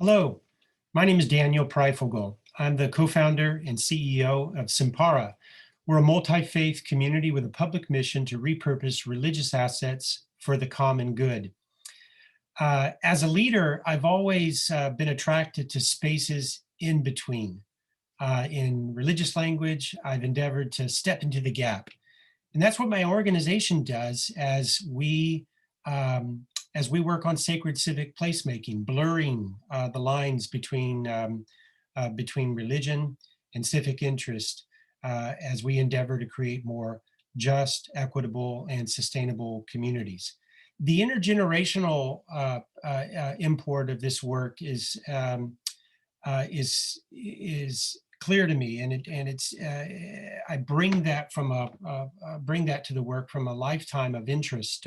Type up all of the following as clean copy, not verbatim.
Hello, my name is Daniel Pryfogle. I'm the co-founder and CEO of Sympara. We're a multi-faith community with a public mission to repurpose religious assets for the common good. As a leader, I've always been attracted to spaces in between. In religious language, I've endeavored to step into the gap. And that's what my organization does as we work on sacred civic placemaking, blurring the lines between religion and civic interest as we endeavor to create more just, equitable, and sustainable communities. The intergenerational import of this work is clear to me, and it's I bring that bring that to the work from a lifetime of interest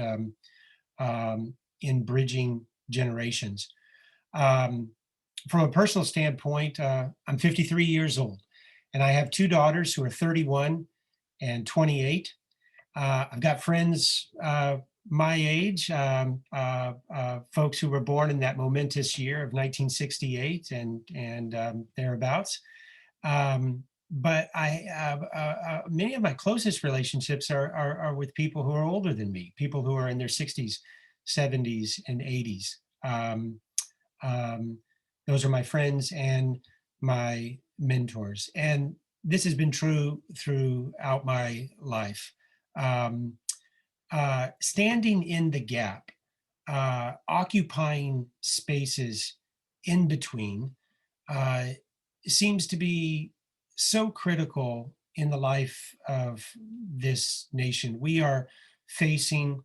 in bridging generations. From a personal standpoint, I'm 53 years old, and I have two daughters who are 31 and 28. I've got friends my age, folks who were born in that momentous year of 1968 and thereabouts. But many of my closest relationships are with people who are older than me, people who are in their 60s, 70s, and 80s. Those are my friends and my mentors. And this has been true throughout my life. Standing in the gap, occupying spaces in between, seems to be so critical in the life of this nation. We are facing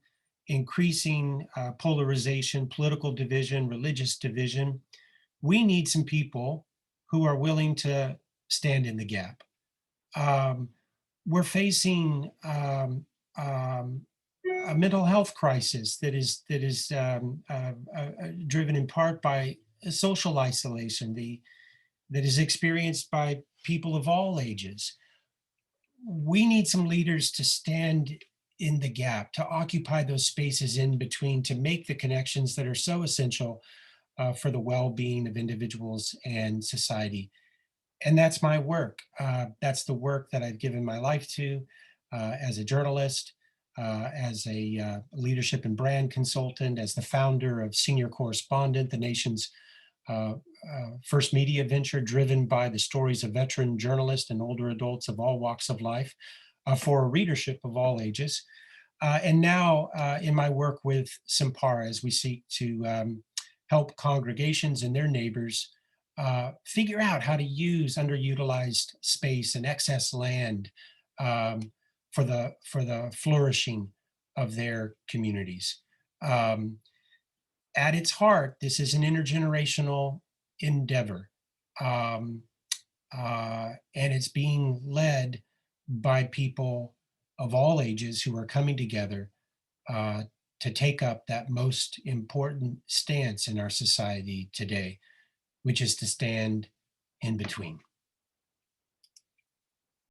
increasing polarization, political division, religious division. We need some people who are willing to stand in the gap. We're facing a mental health crisis that is driven in part by social isolation, that is experienced by people of all ages. We need some leaders to stand in the gap, to occupy those spaces in between, to make the connections that are so essential for the well-being of individuals and society. And that's my work. That's the work that I've given my life to as a journalist, as a leadership and brand consultant, as the founder of Senior Correspondent, the nation's first media venture driven by the stories of veteran journalists and older adults of all walks of life for a readership of all ages. And now in my work with Sympara, as we seek to help congregations and their neighbors figure out how to use underutilized space and excess land for the flourishing of their communities. At its heart, this is an intergenerational endeavor, and it's being led by people of all ages who are coming together to take up that most important stance in our society today, which is to stand in between.